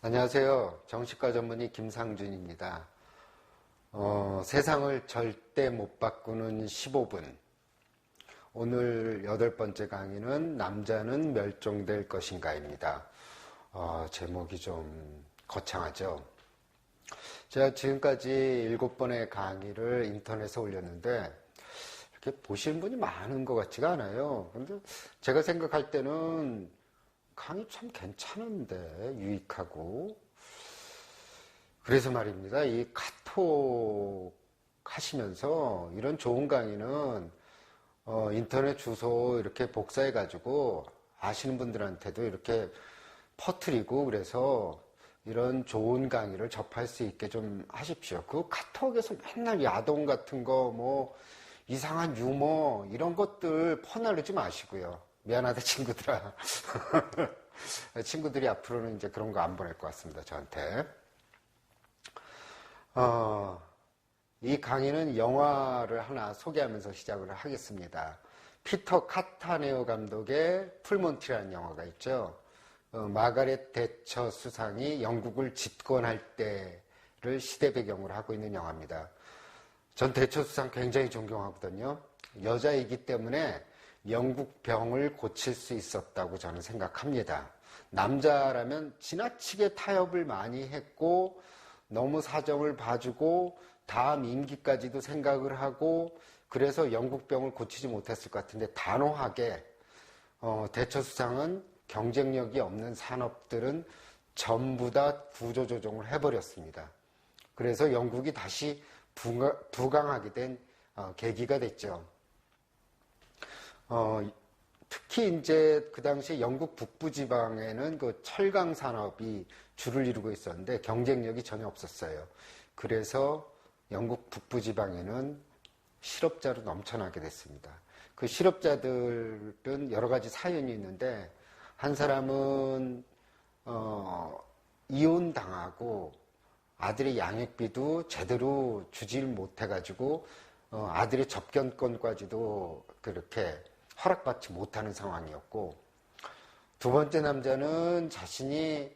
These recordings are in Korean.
안녕하세요. 정신과 전문의 김상준입니다. 세상을 절대 못 바꾸는 15분. 오늘 8번째 강의는 남자는 멸종될 것인가입니다. 제목이 좀 거창하죠. 제가 지금까지 7번의 강의를 인터넷에 올렸는데 이렇게 보시는 분이 많은 것 같지가 않아요. 근데 제가 생각할 때는 강의 참 괜찮은데, 유익하고. 그래서 말입니다. 이 카톡 하시면서 이런 좋은 강의는 인터넷 주소 이렇게 복사해가지고 아시는 분들한테도 이렇게 퍼뜨리고 그래서 이런 좋은 강의를 접할 수 있게 좀 하십시오. 그 카톡에서 맨날 야동 같은 거, 뭐, 이상한 유머, 이런 것들 퍼나르지 마시고요. 미안하다, 친구들아. 친구들이 앞으로는 이제 그런 거 안 보낼 것 같습니다, 저한테. 이 강의는 영화를 하나 소개하면서 시작을 하겠습니다. 피터 카타네오 감독의 풀몬티라는 영화가 있죠. 마가렛 대처 수상이 영국을 집권할 때를 시대 배경으로 하고 있는 영화입니다. 전 대처 수상 굉장히 존경하거든요. 여자이기 때문에 영국 병을 고칠 수 있었다고 저는 생각합니다. 남자라면 지나치게 타협을 많이 했고 너무 사정을 봐주고 다음 임기까지도 생각을 하고 그래서 영국 병을 고치지 못했을 것 같은데 단호하게 대처수상은 경쟁력이 없는 산업들은 전부 다 구조조정을 해버렸습니다. 그래서 영국이 다시 부강하게 된 계기가 됐죠. 특히 이제 그 당시 영국 북부 지방에는 그 철강 산업이 주를 이루고 있었는데 경쟁력이 전혀 없었어요. 그래서 영국 북부 지방에는 실업자로 넘쳐나게 됐습니다. 그 실업자들은 여러 가지 사연이 있는데 한 사람은 이혼당하고 아들의 양육비도 제대로 주질 못해가지고 아들의 접견권까지도 그렇게 허락받지 못하는 상황이었고, 두 번째 남자는 자신이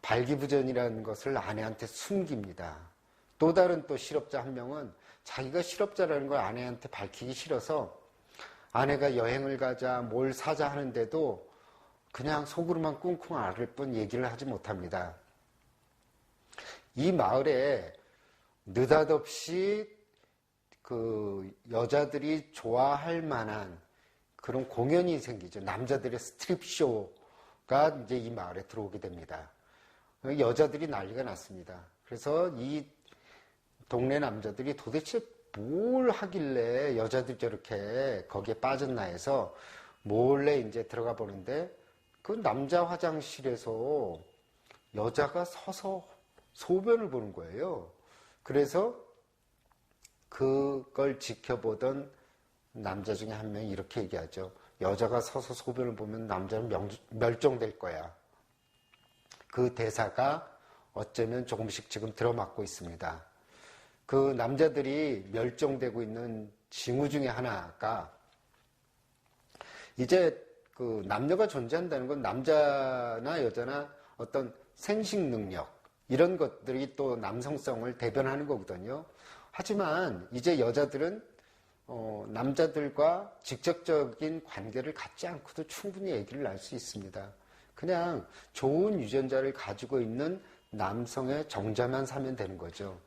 발기부전이라는 것을 아내한테 숨깁니다. 또 다른 또 실업자 한 명은 자기가 실업자라는 걸 아내한테 밝히기 싫어서 아내가 여행을 가자 뭘 사자 하는데도 그냥 속으로만 꿍꿍 앓을 뿐 얘기를 하지 못합니다. 이 마을에 느닷없이 그 여자들이 좋아할 만한 그런 공연이 생기죠. 남자들의 스트립쇼가 이제 이 마을에 들어오게 됩니다. 여자들이 난리가 났습니다. 그래서 이 동네 남자들이 도대체 뭘 하길래 여자들이 저렇게 거기에 빠졌나 해서 몰래 이제 들어가 보는데 그 남자 화장실에서 여자가 서서 소변을 보는 거예요. 그래서 그걸 지켜보던 남자 중에 한 명이 이렇게 얘기하죠. 여자가 서서 소변을 보면 남자는 멸종될 거야. 그 대사가 어쩌면 조금씩 지금 들어맞고 있습니다. 그 남자들이 멸종되고 있는 징후 중에 하나가 이제 그 남녀가 존재한다는 건 남자나 여자나 어떤 생식 능력 이런 것들이 또 남성성을 대변하는 거거든요. 하지만 이제 여자들은 남자들과 직접적인 관계를 갖지 않고도 충분히 아기를 낳을 수 있습니다. 그냥 좋은 유전자를 가지고 있는 남성의 정자만 사면 되는 거죠.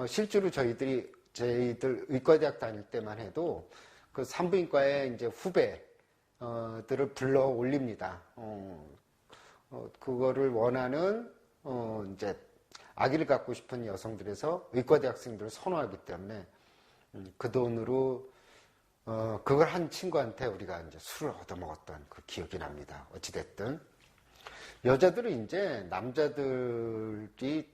실제로 저희들 의과대학 다닐 때만 해도 그 산부인과에 이제 후배들을 불러 올립니다. 그거를 원하는 이제 아기를 갖고 싶은 여성들에서 의과대학생들을 선호하기 때문에 그 돈으로 그걸 한 친구한테 우리가 이제 술을 얻어먹었던 그 기억이 납니다. 어찌됐든 여자들은 이제 남자들이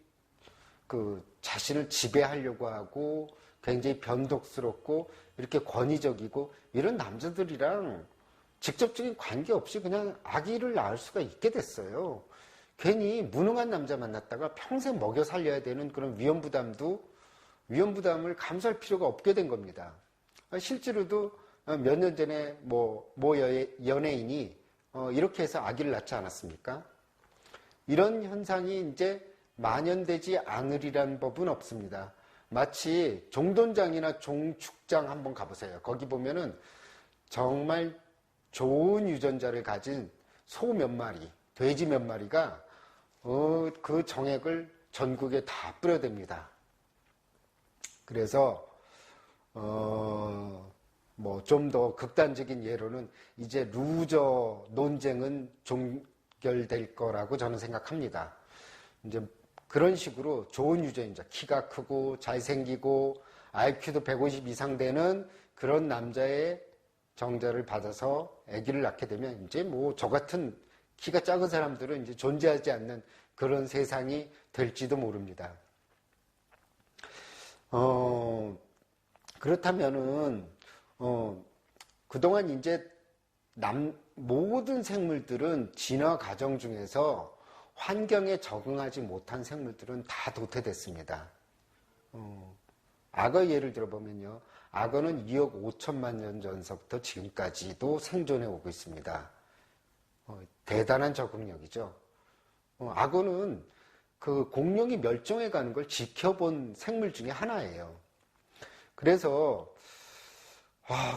그 자신을 지배하려고 하고 굉장히 변덕스럽고 이렇게 권위적이고 이런 남자들이랑 직접적인 관계 없이 그냥 아기를 낳을 수가 있게 됐어요. 괜히 무능한 남자 만났다가 평생 먹여 살려야 되는 그런 위험부담을 감수할 필요가 없게 된 겁니다. 실제로도 몇 년 전에 뭐 연예인이 이렇게 해서 아기를 낳지 않았습니까? 이런 현상이 이제 만연되지 않으리란 법은 없습니다. 마치 종돈장이나 종축장 한번 가보세요. 거기 보면은 정말 좋은 유전자를 가진 소 몇 마리, 돼지 몇 마리가 그 정액을 전국에 다 뿌려댑니다. 그래서 뭐 좀 더 극단적인 예로는 이제 루저 논쟁은 종결될 거라고 저는 생각합니다. 이제 그런 식으로 좋은 유전자, 키가 크고 잘생기고 IQ도 150 이상 되는 그런 남자의 정자를 받아서 아기를 낳게 되면 이제 뭐 저 같은 키가 작은 사람들은 이제 존재하지 않는 그런 세상이 될지도 모릅니다. 그렇다면은 그동안 이제 모든 생물들은 진화 과정 중에서 환경에 적응하지 못한 생물들은 다 도태됐습니다. 악어 예를 들어보면요. 악어는 2억 5천만 년 전서부터 지금까지도 생존해 오고 있습니다. 대단한 적응력이죠. 악어는 그 공룡이 멸종해 가는 걸 지켜본 생물 중에 하나예요. 그래서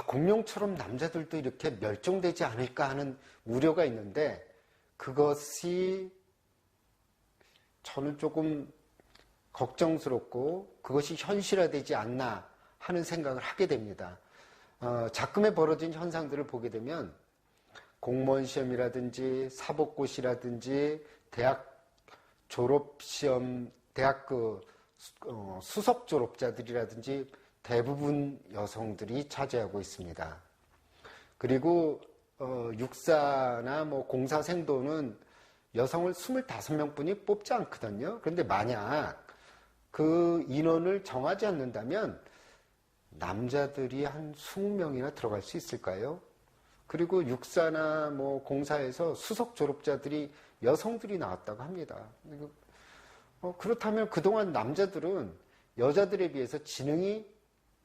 공룡처럼 남자들도 이렇게 멸종되지 않을까 하는 우려가 있는데 그것이 저는 조금 걱정스럽고 그것이 현실화되지 않나 하는 생각을 하게 됩니다. 작금에 벌어진 현상들을 보게 되면 공무원 시험이라든지 사법고시라든지 대학 졸업시험, 대학 수석 졸업자들이라든지 대부분 여성들이 차지하고 있습니다. 그리고 육사나 뭐 공사 생도는 여성을 25명뿐이 뽑지 않거든요. 그런데 만약 그 인원을 정하지 않는다면 남자들이 한 20명이나 들어갈 수 있을까요? 그리고 육사나 뭐 공사에서 수석 졸업자들이 여성들이 나왔다고 합니다. 그렇다면 그동안 남자들은 여자들에 비해서 지능이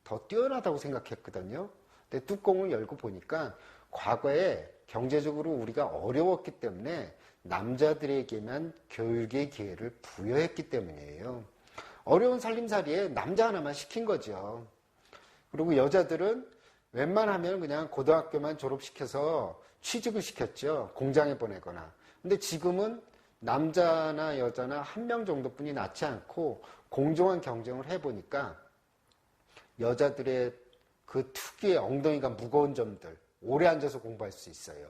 더 뛰어나다고 생각했거든요. 근데 뚜껑을 열고 보니까 과거에 경제적으로 우리가 어려웠기 때문에 남자들에게만 교육의 기회를 부여했기 때문이에요. 어려운 살림살이에 남자 하나만 시킨 거죠. 그리고 여자들은 웬만하면 그냥 고등학교만 졸업시켜서 취직을 시켰죠. 공장에 보내거나. 근데 지금은 남자나 여자나 한 명 정도뿐이 낳지 않고 공정한 경쟁을 해보니까 여자들의 그 특유의 엉덩이가 무거운 점들, 오래 앉아서 공부할 수 있어요.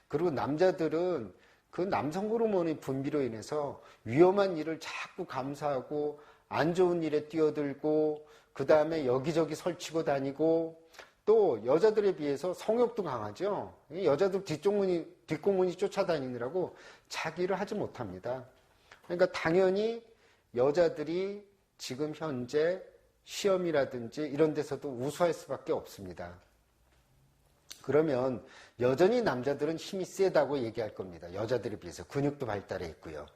그리고 남자들은 그 남성 호르몬의 분비로 인해서 위험한 일을 자꾸 감사하고 안 좋은 일에 뛰어들고 그 다음에 여기저기 설치고 다니고 또 여자들에 비해서 성욕도 강하죠. 여자들 뒷공문이 쫓아다니느라고 자기를 하지 못합니다. 그러니까 당연히 여자들이 지금 현재 시험이라든지 이런 데서도 우수할 수밖에 없습니다. 그러면 여전히 남자들은 힘이 세다고 얘기할 겁니다. 여자들에 비해서 근육도 발달해 있고요.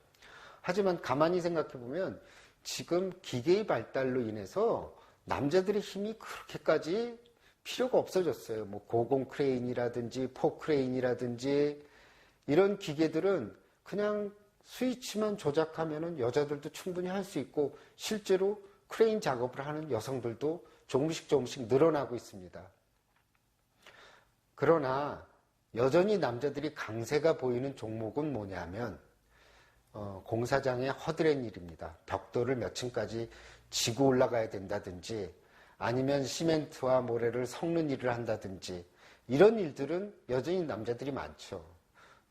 하지만 가만히 생각해 보면 지금 기계의 발달로 인해서 남자들의 힘이 그렇게까지 필요가 없어졌어요. 뭐 고공 크레인이라든지 포 크레인이라든지 이런 기계들은 그냥 스위치만 조작하면은 여자들도 충분히 할 수 있고 실제로 크레인 작업을 하는 여성들도 조금씩 늘어나고 있습니다. 그러나 여전히 남자들이 강세가 보이는 종목은 뭐냐면 공사장의 허드렛 일입니다. 벽돌을 몇 층까지 지고 올라가야 된다든지 아니면 시멘트와 모래를 섞는 일을 한다든지 이런 일들은 여전히 남자들이 많죠.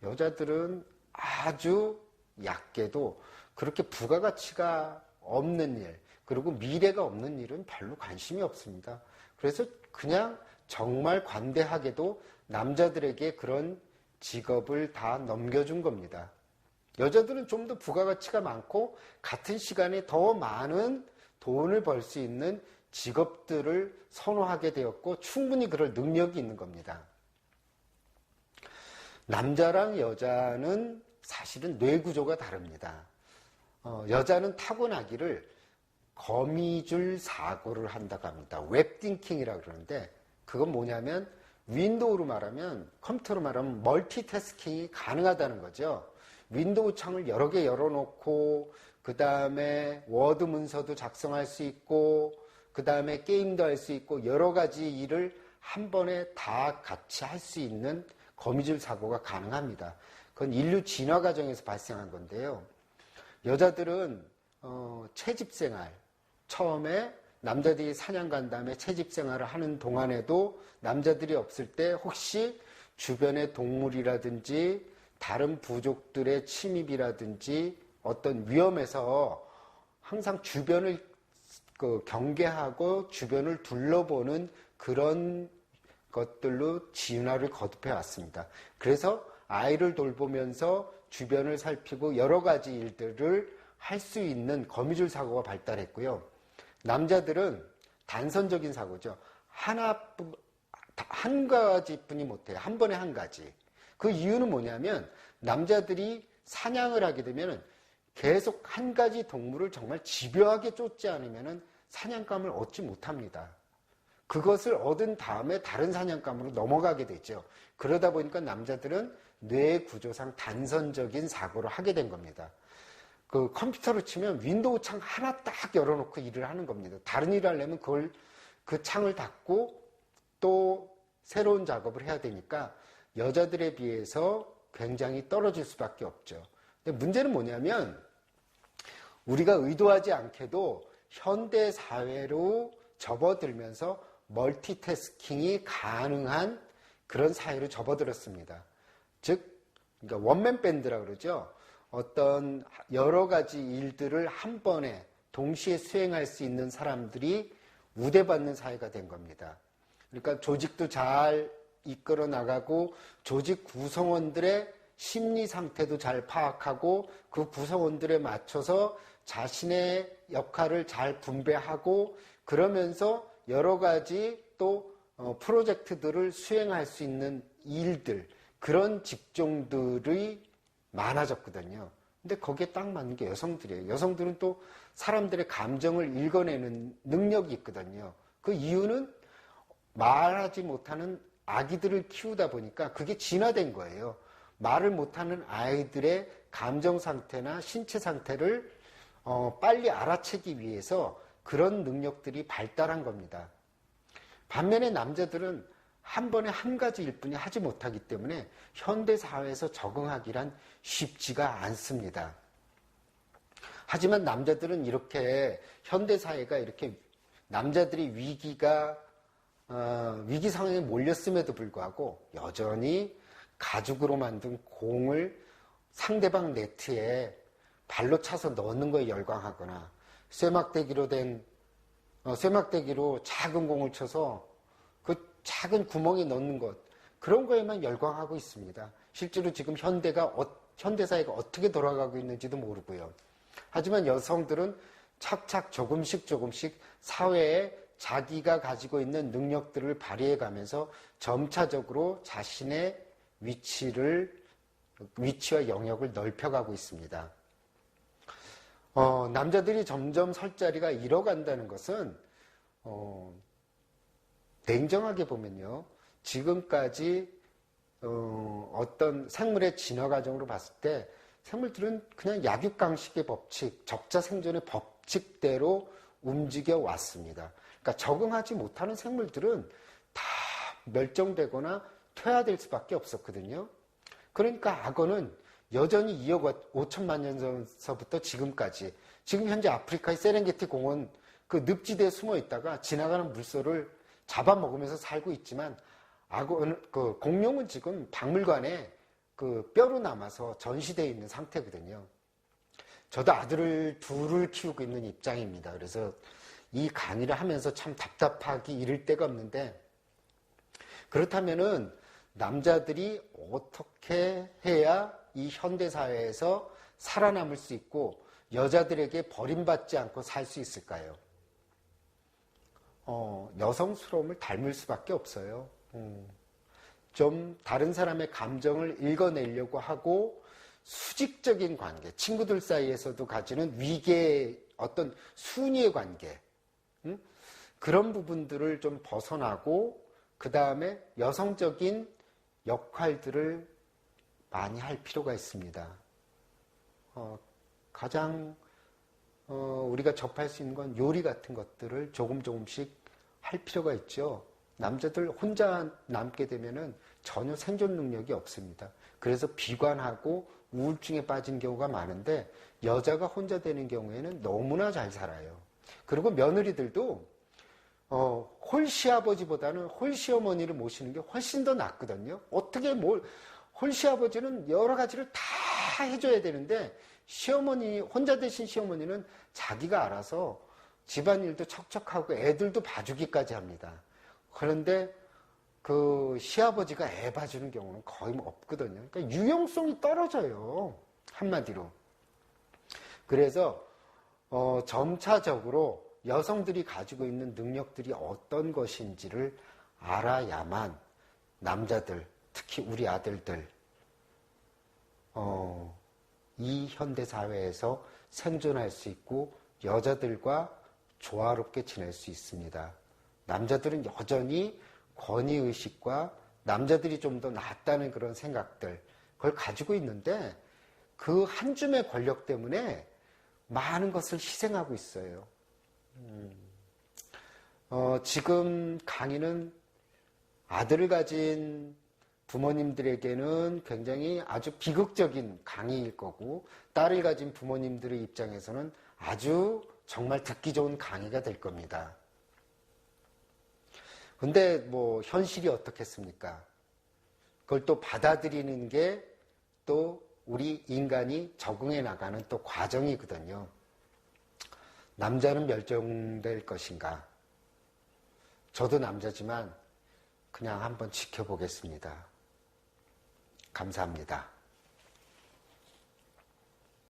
여자들은 아주 얕게도 그렇게 부가가치가 없는 일 그리고 미래가 없는 일은 별로 관심이 없습니다. 그래서 그냥 정말 관대하게도 남자들에게 그런 직업을 다 넘겨준 겁니다. 여자들은 좀 더 부가가치가 많고 같은 시간에 더 많은 돈을 벌 수 있는 직업들을 선호하게 되었고 충분히 그럴 능력이 있는 겁니다. 남자랑 여자는 사실은 뇌구조가 다릅니다. 여자는 타고나기를 거미줄 사고를 한다고 합니다. 웹띵킹이라고 그러는데 그건 뭐냐면 윈도우로 말하면 컴퓨터로 말하면 멀티태스킹이 가능하다는 거죠. 윈도우 창을 여러 개 열어놓고 그 다음에 워드 문서도 작성할 수 있고 그 다음에 게임도 할 수 있고 여러 가지 일을 한 번에 다 같이 할 수 있는 거미줄 사고가 가능합니다. 그건 인류 진화 과정에서 발생한 건데요. 여자들은 채집 생활, 처음에 남자들이 사냥 간 다음에 채집 생활을 하는 동안에도 남자들이 없을 때 혹시 주변의 동물이라든지 다른 부족들의 침입이라든지 어떤 위험에서 항상 주변을 경계하고 주변을 둘러보는 그런 것들로 진화를 거듭해 왔습니다. 그래서 아이를 돌보면서 주변을 살피고 여러 가지 일들을 할 수 있는 거미줄 사고가 발달했고요. 남자들은 단선적인 사고죠. 한 가지뿐이 못해요. 한 번에 한 가지. 그 이유는 뭐냐면 남자들이 사냥을 하게 되면 계속 한 가지 동물을 정말 집요하게 쫓지 않으면 사냥감을 얻지 못합니다. 그것을 얻은 다음에 다른 사냥감으로 넘어가게 되죠. 그러다 보니까 남자들은 뇌 구조상 단선적인 사고를 하게 된 겁니다. 그 컴퓨터로 치면 윈도우 창 하나 딱 열어놓고 일을 하는 겁니다. 다른 일을 하려면 그 창을 닫고 또 새로운 작업을 해야 되니까 여자들에 비해서 굉장히 떨어질 수밖에 없죠. 근데 문제는 뭐냐면 우리가 의도하지 않게도 현대 사회로 접어들면서 멀티태스킹이 가능한 그런 사회로 접어들었습니다. 즉, 그러니까 원맨 밴드라 그러죠. 어떤 여러 가지 일들을 한 번에 동시에 수행할 수 있는 사람들이 우대받는 사회가 된 겁니다. 그러니까 조직도 잘 이끌어 나가고 조직 구성원들의 심리 상태도 잘 파악하고 그 구성원들에 맞춰서 자신의 역할을 잘 분배하고 그러면서 여러 가지 또 프로젝트들을 수행할 수 있는 일들, 그런 직종들이 많아졌거든요. 근데 거기에 딱 맞는 게 여성들이에요. 여성들은 또 사람들의 감정을 읽어내는 능력이 있거든요. 그 이유는 말하지 못하는 아기들을 키우다 보니까 그게 진화된 거예요. 말을 못하는 아이들의 감정 상태나 신체 상태를 빨리 알아채기 위해서 그런 능력들이 발달한 겁니다. 반면에 남자들은 한 번에 한 가지 일뿐이 하지 못하기 때문에 현대 사회에서 적응하기란 쉽지가 않습니다. 하지만 남자들은 이렇게 현대 사회가 이렇게 남자들이 위기 상황에 몰렸음에도 불구하고 여전히 가죽으로 만든 공을 상대방 네트에 발로 차서 넣는 거에 열광하거나 쇠막대기로 작은 공을 쳐서 그 작은 구멍에 넣는 것, 그런 거에만 열광하고 있습니다. 실제로 지금 현대사회가 어떻게 돌아가고 있는지도 모르고요. 하지만 여성들은 착착 조금씩 사회에 자기가 가지고 있는 능력들을 발휘해 가면서 점차적으로 자신의 위치와 영역을 넓혀가고 있습니다. 남자들이 점점 설 자리가 잃어간다는 것은 냉정하게 보면요, 지금까지 어떤 생물의 진화 과정으로 봤을 때 생물들은 그냥 약육강식의 법칙, 적자 생존의 법칙대로 움직여 왔습니다. 그러니까 적응하지 못하는 생물들은 다 멸종되거나 퇴화될 수밖에 없었거든요. 그러니까 악어는 여전히 2억 5천만 년 전서부터 지금까지, 지금 현재 아프리카의 세렝게티 공원 그 늪지대에 숨어 있다가 지나가는 물소를 잡아먹으면서 살고 있지만 공룡은 지금 박물관에 그 뼈로 남아서 전시되어 있는 상태거든요. 저도 아들을 둘을 키우고 있는 입장입니다. 그래서 이 강의를 하면서 참 답답하기 이를 데가 없는데, 그렇다면은 남자들이 어떻게 해야 이 현대사회에서 살아남을 수 있고 여자들에게 버림받지 않고 살 수 있을까요? 여성스러움을 닮을 수밖에 없어요. 좀 다른 사람의 감정을 읽어내려고 하고 수직적인 관계, 친구들 사이에서도 가지는 위계의 어떤 순위의 관계, 그런 부분들을 좀 벗어나고 그 다음에 여성적인 역할들을 많이 할 필요가 있습니다. 가장 우리가 접할 수 있는 건 요리 같은 것들을 조금씩 할 필요가 있죠. 남자들 혼자 남게 되면은 전혀 생존 능력이 없습니다. 그래서 비관하고 우울증에 빠진 경우가 많은데 여자가 혼자 되는 경우에는 너무나 잘 살아요. 그리고 며느리들도 홀시아버지보다는 홀시어머니를 모시는 게 훨씬 더 낫거든요. 어떻게 홀시아버지는 여러 가지를 다 해줘야 되는데 시어머니, 혼자 되신 시어머니는 자기가 알아서 집안일도 척척하고 애들도 봐주기까지 합니다. 그런데 그 시아버지가 애 봐주는 경우는 거의 없거든요. 그러니까 유용성이 떨어져요. 한마디로. 그래서 점차적으로 여성들이 가지고 있는 능력들이 어떤 것인지를 알아야만 남자들, 특히 우리 아들들, 이 현대사회에서 생존할 수 있고 여자들과 조화롭게 지낼 수 있습니다. 남자들은 여전히 권위의식과 남자들이 좀 더 낫다는 그런 생각들, 그걸 가지고 있는데 그 한 줌의 권력 때문에 많은 것을 희생하고 있어요. 지금 강의는 아들을 가진 부모님들에게는 굉장히 아주 비극적인 강의일 거고 딸을 가진 부모님들의 입장에서는 아주 정말 듣기 좋은 강의가 될 겁니다. 근데 뭐 현실이 어떻겠습니까? 그걸 또 받아들이는 게 또 우리 인간이 적응해 나가는 또 과정이거든요. 남자는 멸종될 것인가? 저도 남자지만 그냥 한번 지켜보겠습니다. 감사합니다.